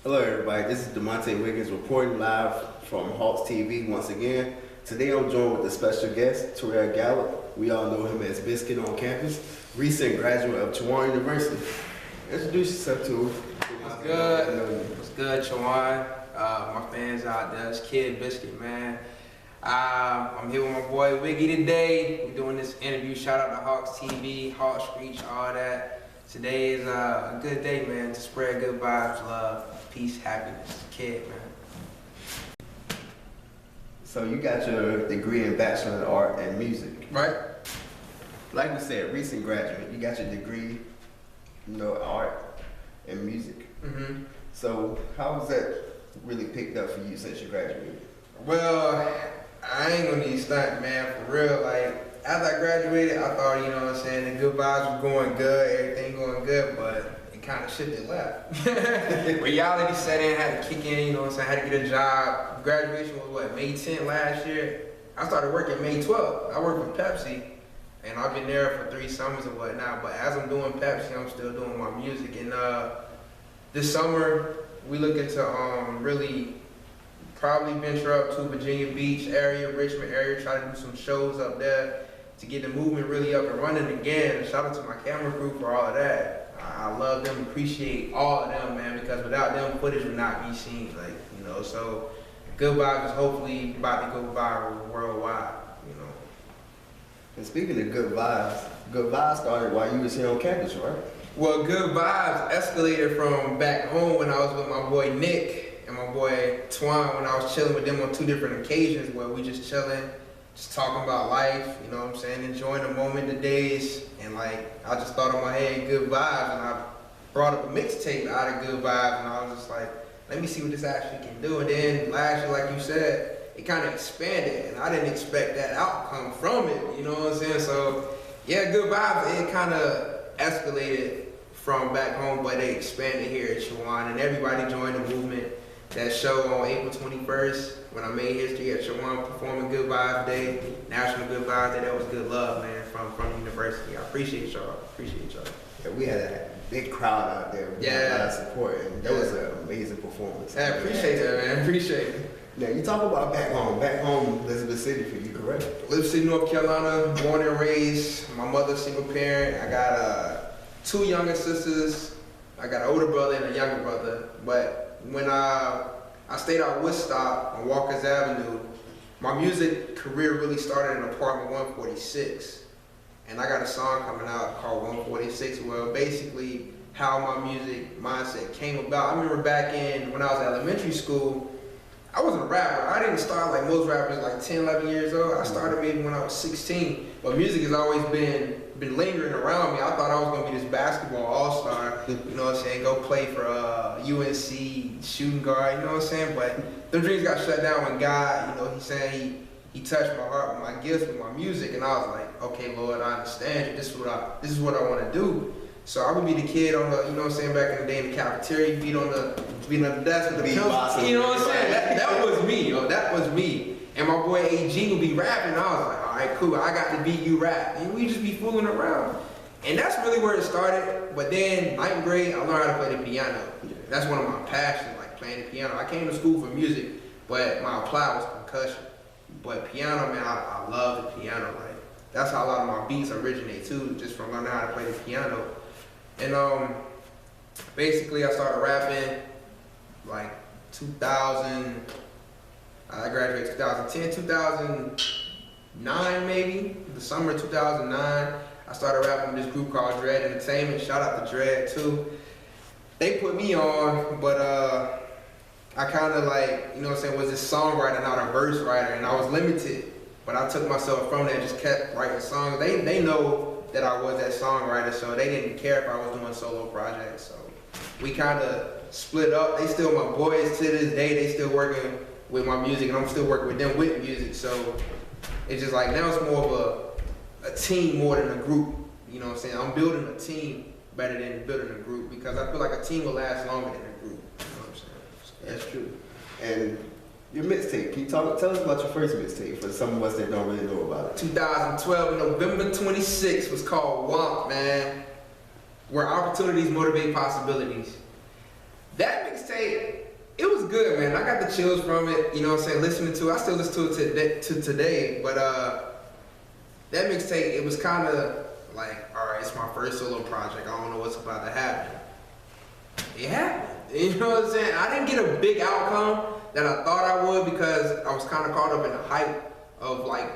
Hello everybody, this is DeMonte Wiggins reporting live from HAWKS TV once again. Today I'm joined with a special guest, Terrell Gallup. We all know him as Biscuit on campus, recent graduate of Chowan University. Introduce yourself to What's good? What's good, Chowan? My fans out there, it's Kid Biscuit, man. I'm here with my boy Wiggy today. We're doing this interview. Shout out to HAWKS TV, HAWKS Screech, all that. Today is a good day, man, to spread good vibes, love, peace, happiness. Kid, man. So you got your degree in Bachelor in Art and Music. Right. Like we said, recent graduate. You got your degree, art and music. Mm-hmm. So how was that really picked up for you since you graduated? Well, I ain't gonna need stunt, man, for real. Like, after I graduated, I thought, the good vibes were going good, everything going good, but it kind of shifted left. Reality set in, had to kick in, I had to get a job. Graduation was what, May 10th last year? I started working May 12th. I worked for Pepsi, and I've been there for 3 summers and whatnot, but as I'm doing Pepsi, I'm still doing my music. And this summer, we looking to really probably venture up to Virginia Beach area, Richmond area, try to do some shows up there to get the movement really up and running again. And shout out to my camera crew for all of that. I love them, appreciate all of them, man, because without them, footage would not be seen. So good vibes is hopefully about to go viral worldwide, And speaking of good vibes started while you was here on campus, right? Well, good vibes escalated from back home when I was with my boy Nick and my boy Chowan, when I was chilling with them on 2 different occasions where we just chilling, just talking about life, enjoying the moment, the days, and I just thought in my head, good vibes, and I brought up a mixtape out of good vibes, and I was just like, let me see what this actually can do. And then last year, like you said, it kind of expanded, and I didn't expect that outcome from it, So yeah, good vibes, it kind of escalated from back home, but they expanded here at Chowan, and everybody joined the movement. That show on April 21st, when I made history at Chowan, performing Good Vibes Day, National Good Vibes Day. That was good love, man, from the university. I appreciate y'all. Yeah, we had a big crowd out there. We had a lot of support, and that was an amazing performance. I appreciate that, man. Appreciate it. Now, you talk about back home, Elizabeth City for you, correct? Elizabeth City, North Carolina, born and raised. My mother's single parent. I got 2 younger sisters. I got an older brother and a younger brother. But when I stayed out Woodstock on Walker's Avenue, my music career really started in apartment 146. And I got a song coming out called 146, where basically how my music mindset came about. I remember back when I was in elementary school, I wasn't a rapper. I didn't start like most rappers, like 10, 11 years old. I started maybe when I was 16. But music has always been lingering around me. I thought I was going to be this basketball all-star, go play for UNC, shooting guard, But them dreams got shut down when God, he's saying he touched my heart with my gifts, with my music. And I was like, okay, Lord, I understand you. This is what I want to do. So I would be the kid on the, back in the day in the cafeteria, beat on the desk with the pencil. That was me, that was me. And my boy AG would be rapping, and I was like, all right, cool, I got to beat you rap. And we just be fooling around. And that's really where it started. But then, 9th grade, I learned how to play the piano. That's one of my passions, like playing the piano. I came to school for music, but my apply was percussion. But piano, man, I love the piano. That's how a lot of my beats originate too, just from learning how to play the piano. And basically I started rapping 2000, I graduated 2010, 2009 maybe, the summer of 2009. I started rapping with this group called Dread Entertainment. Shout out to Dread too. They put me on, but I kind of was this songwriter, not a verse writer, and I was limited. But I took myself from that and just kept writing songs. They know that I was that songwriter, so they didn't care if I was doing solo projects. So we kind of split up. They still my boys to this day. They still working with my music, and I'm still working with them with music. So it's just now it's more of a team more than a group. I'm building a team better than building a group, because I feel like a team will last longer than a group. So that's true. And your mixtape, can you tell us about your first mixtape for some of us that don't really know about it? 2012, November 26th, was called WOMP, man. Where opportunities motivate possibilities. That mixtape was good, man. I got the chills from it, you know what I'm saying, listening to it. I still listen to it today, but that mixtape, it was kind of like, all right, it's my first solo project. I don't know what's about to happen. It happened. You know what I'm saying? I didn't get a big outcome that I thought I would because I was kind of caught up in the hype of like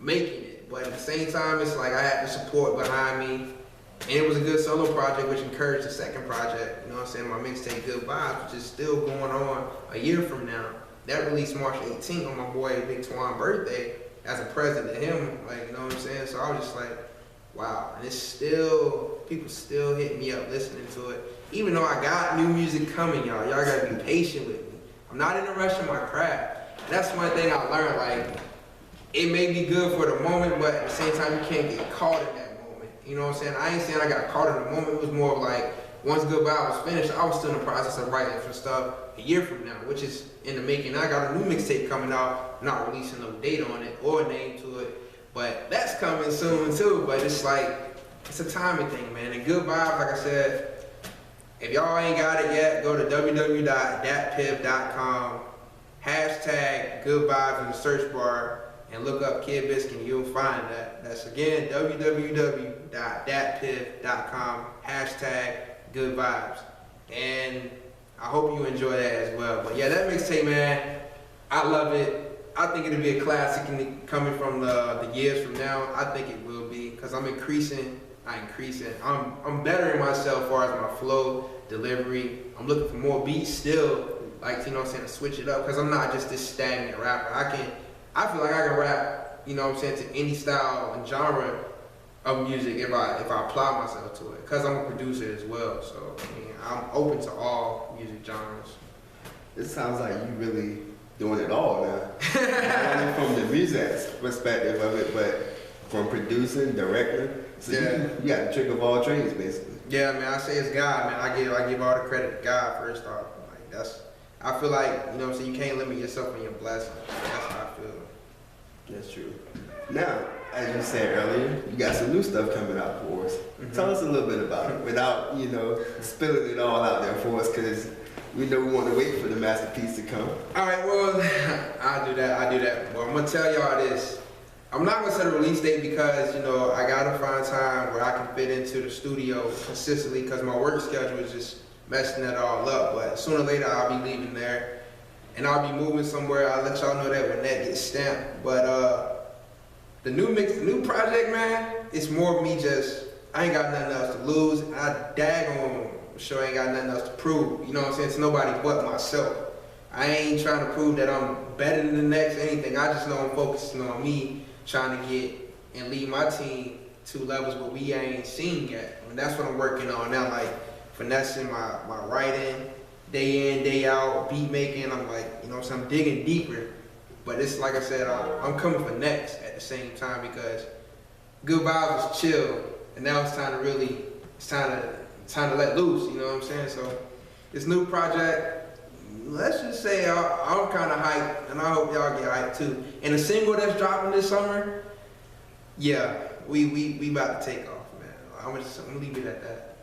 making it. But at the same time, it's like I had the support behind me. And it was a good solo project, which encouraged the second project. You know what I'm saying? My mixtape, Good Vibes, which is still going on a year from now. That released March 18th on my boy Big Chowan birthday as a present to him. Like, you know what I'm saying? So I was just like, wow. And it's still, people still hitting me up listening to it. Even though I got new music coming, y'all gotta be patient with me. I'm not in a rush in my craft. And that's one thing I learned, like, it may be good for the moment, but at the same time, you can't get caught in that moment. You know what I'm saying? I ain't saying I got caught in the moment. It was more of like, once Good Vibe was finished, I was still in the process of writing for stuff a year from now, which is in the making. I got a new mixtape coming out, not releasing no date on it or a name to it, but that's coming soon too. But it's like, it's a timing thing, man. And Good Vibes, like I said, if y'all ain't got it yet, go to www.datpiff.com, hashtag Good Vibes in the search bar, and look up Kid Biscuit and you'll find that. That's again, www.datpiff.com, hashtag Good Vibes. And I hope you enjoy that as well. But yeah, that mixtape, man, I love it. I think it'll be a classic coming from the years from now. I think it will be, because I'm increasing. I'm bettering myself as far as my flow, delivery. I'm looking for more beats still, like, you know what I'm saying, to switch it up, because I'm not just this stagnant rapper. I feel like I can rap, you know what I'm saying, to any style and genre of music if I apply myself to it, because I'm a producer as well. So I mean, I'm open to all music genres. It sounds like you really doing it all now. Not only from the music perspective of it, but from producing, directing. So yeah, you got the trick of all trades, basically. Yeah, man. I say it's God, man. I give all the credit to God first off. Like I feel like, you know what I'm saying, you can't limit yourself in your blessing. That's how I feel. That's true. Now, as you said earlier, you got some new stuff coming out for us. Mm-hmm. Tell us a little bit about it without, you know, spilling it all out there for us, because we know we want to wait for the masterpiece to come. All right, well, I do that. Well, I'm going to tell y'all this. I'm not going to set a release date because, you know, I got to find time where I can fit into the studio consistently, because my work schedule is just messing that all up. But sooner or later, I'll be leaving there and I'll be moving somewhere. I'll let y'all know that when that gets stamped. But the new project, man, it's more of me just, I ain't got nothing else to lose. I daggone sure ain't got nothing else to prove. You know what I'm saying? It's nobody but myself. I ain't trying to prove that I'm better than the next anything. I just know I'm focusing on me, trying to get and lead my team to levels where we ain't seen yet. And that's what I'm working on now, like finessing my writing, day in, day out, beat making. I'm like, you know what I'm saying, I'm digging deeper. But it's like I said, I'm coming for next at the same time, because Good Vibes was chill, and now it's time to really, it's time to let loose, you know what I'm saying? So this new project, let's just say I'm kind of hyped, and I hope y'all get hyped too. And the single that's dropping this summer, yeah, we about to take off, man. I'm gonna leave it at that.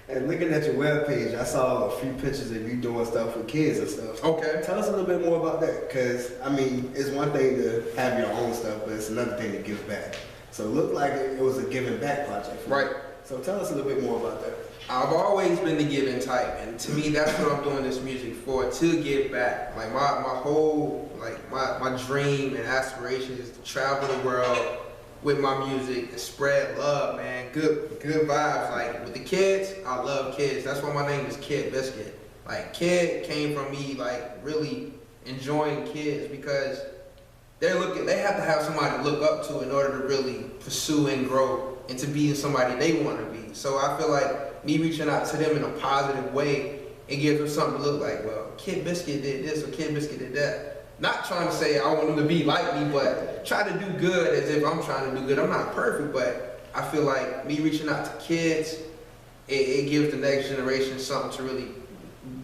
And looking at your webpage, I saw a few pictures of you doing stuff with kids and stuff. Okay. Tell us a little bit more about that, because, I mean, it's one thing to have your own stuff, but it's another thing to give back. So it looked like it was a giving back project for you. Right. So tell us a little bit more about that. I've always been the giving type, and to me, that's what I'm doing this music for, to give back. Like my whole, like my dream and aspiration is to travel the world with my music and spread love, man. Good vibes. Like with the kids, I love kids. That's why my name is Kid Biscuit. Like Kid came from me like really enjoying kids, because they have to have somebody to look up to in order to really pursue and grow and to be somebody they want to be. So I feel like me reaching out to them in a positive way, it gives them something to look like, well, Kid Biscuit did this or Kid Biscuit did that. Not trying to say I want them to be like me, but try to do good as if I'm trying to do good. I'm not perfect, but I feel like me reaching out to kids, it gives the next generation something to really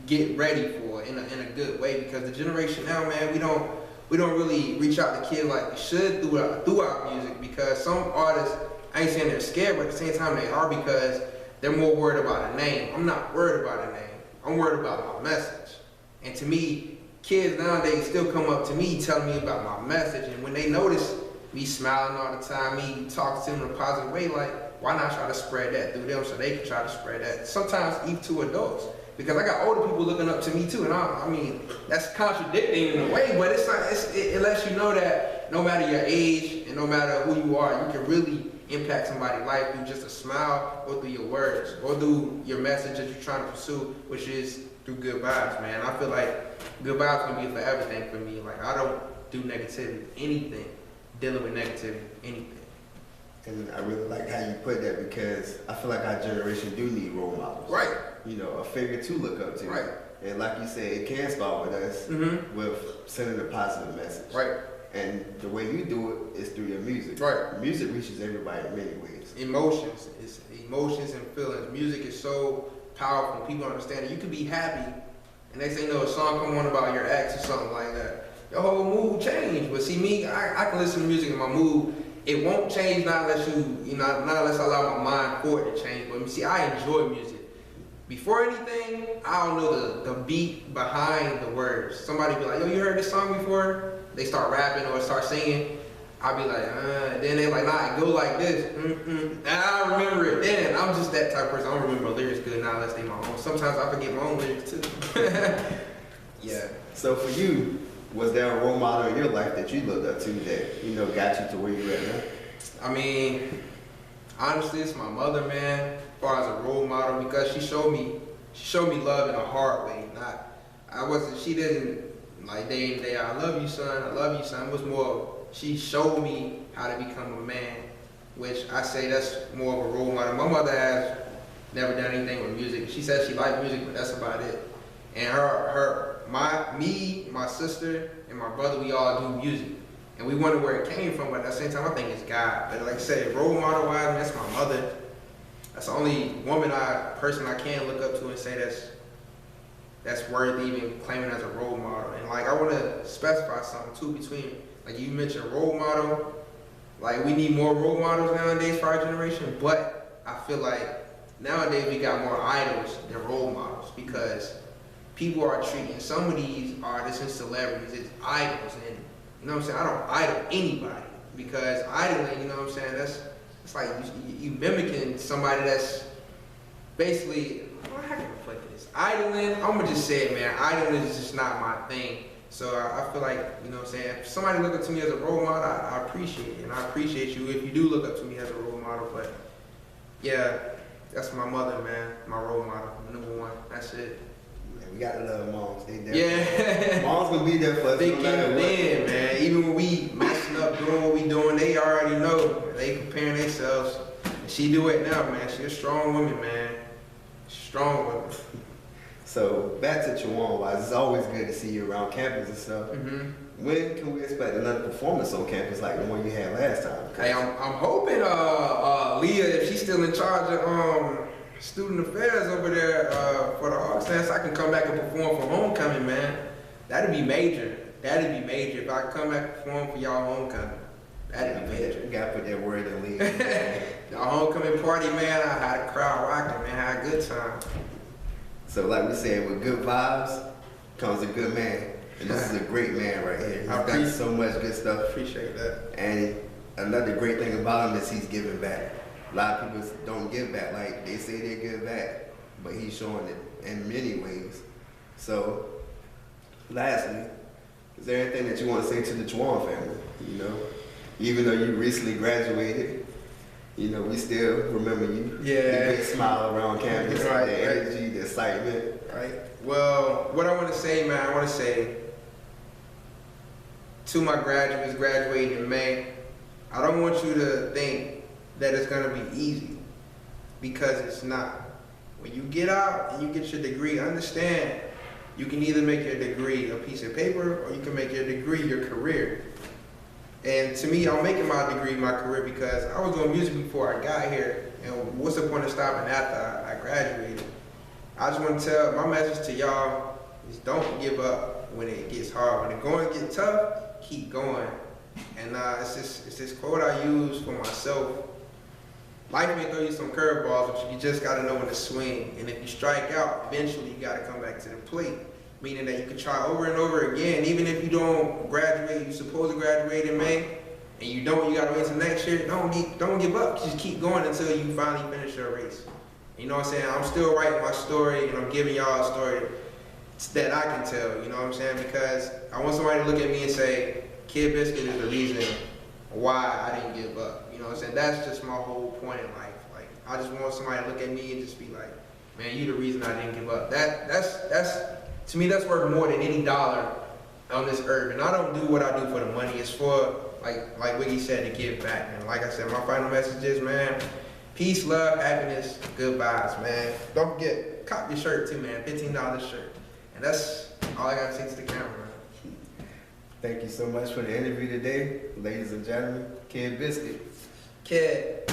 get ready for in a good way, because the generation now, man, we don't really reach out to kids like we should through our music, because some artists, I ain't saying they're scared, but at the same time they are, because they're more worried about a name. I'm not worried about a name. I'm worried about my message. And to me, kids nowadays still come up to me telling me about my message, and when they notice me smiling all the time, me talking to them in a positive way, like, why not try to spread that through them so they can try to spread that? Sometimes even to adults, because I got older people looking up to me too, and I mean, that's contradicting in a way, but it's like, it lets you know that no matter your age and no matter who you are, you can really impact somebody's life through just a smile or through your words or through your message that you're trying to pursue, which is through good vibes, man. I feel like good vibes gonna be for everything for me. Like, I don't do negativity, anything, dealing with negativity, anything. And I really like how you put that, because I feel like our generation do need role models. Right. You know, a figure to look up to. Right. And like you said, it can start with us, with sending a positive message. Right. And the way you do it is through your music. Right. Music reaches everybody in many ways. Emotions. It's emotions and feelings. Music is so powerful. People understand it. You can be happy, and next thing you know, a song come on about your ex or something like that. Your whole mood changed. But see, me, I can listen to music and my mood, it won't change not unless not unless I allow my mind for it to change. But see, I enjoy music. Before anything, I don't know the beat behind the words. Somebody be like, yo, you heard this song before? They start rapping or start singing. I'll be like, then they like, nah, it go like this. And I remember it then. I'm just that type of person. I don't remember lyrics good now unless they my own. Sometimes I forget my own lyrics too. Yeah. So for you, was there a role model in your life that you looked up to that, you know, got you to where you're at now? I mean, honestly, it's my mother, man, as far as a role model, because she showed me love in a hard way. She didn't like day in, day out, I love you, son. It was more, she showed me how to become a man, which I say that's more of a role model. My mother has never done anything with music. She says she likes music, but that's about it. And my sister, and my brother, we all do music. And we wonder where it came from, but at the same time, I think it's God. But like I said, role model wise, that's my mother. That's the only person I can look up to and say that's worth even claiming as a role model. And like, I want to specify something too between, like you mentioned, role model. Like, we need more role models nowadays for our generation, but I feel like nowadays we got more idols than role models, because people are treating some of these artists and celebrities as idols, and you know what I'm saying, I don't idol anybody, because idling, you know what I'm saying, it's like you mimicking somebody that's basically, how can I put this? Idling, I'm gonna just say it, man, idling is just not my thing. So I feel like, you know what I'm saying, if somebody look up to me as a role model, I appreciate it, and I appreciate you if you do look up to me as a role model. But yeah, that's my mother, man, my role model, number one, that's it. We gotta love moms. They there. Yeah. Moms gonna be there for us. They came in, man. Even when we messing up, doing what we doing, they already know. They preparing themselves. And she do it now, man. She a strong woman, man. Strong woman. So back to Chowan wise, it's always good to see you around campus and stuff. When can we expect another performance on campus like the one you had last time? Hey, I'm hoping Leah, if she's still in charge of student affairs over there for the HAWKS dance, I can come back and perform for homecoming, man. That'd be major. That'd be major if I come back and perform for y'all homecoming. That'd be major. You gotta put that word in, Lee. The homecoming party, man, I had a crowd rocking, man. I had a good time. So like we said, with good vibes comes a good man. And this is a great man right here. He's got so much good stuff. Appreciate that. And another great thing about him is he's giving back. A lot of people don't give back. Like, they say they give back, but he's showing it in many ways. So, lastly, is there anything that you want to say to the Chowan family? You know, even though you recently graduated, you know, we still remember you. Yeah. The big smile around campus, Right, the energy, the excitement. Right. Well, what I want to say, man, I want to say to my graduates graduating in May, I don't want you to think that it's gonna be easy, because it's not. When you get out and you get your degree, understand you can either make your degree a piece of paper, or you can make your degree your career. And to me, I'm making my degree my career, because I was doing music before I got here, and what's the point of stopping after I graduated? I just want to tell, my message to y'all is don't give up when it gets hard. When the going gets tough, keep going. And it's this quote I use for myself. life may throw you some curveballs, but you just gotta know when to swing. And if you strike out, eventually you gotta come back to the plate. Meaning that you can try over and over again, even if you don't graduate, you're supposed to graduate in May, and you don't, you gotta wait till next year. Don't give up. Just keep going until you finally finish your race. You know what I'm saying? I'm still writing my story, and I'm giving y'all a story that I can tell. You know what I'm saying? Because I want somebody to look at me and say, Kid Biscuit is the reason why I didn't give up. You know what I'm saying? That's just my whole point in life. Like, I just want somebody to look at me and just be like, man, you the reason I didn't give up. That's to me, that's worth more than any dollar on this earth. And I don't do what I do for the money. It's for, like Wiggy said, to give back. And like I said, my final message is, man, peace, love, happiness, good vibes, man. Don't forget, cop your shirt too, man. $15 shirt. And that's all I gotta say to the camera, man. Thank you so much for the interview today, ladies and gentlemen. Kid Biscuit. Kid.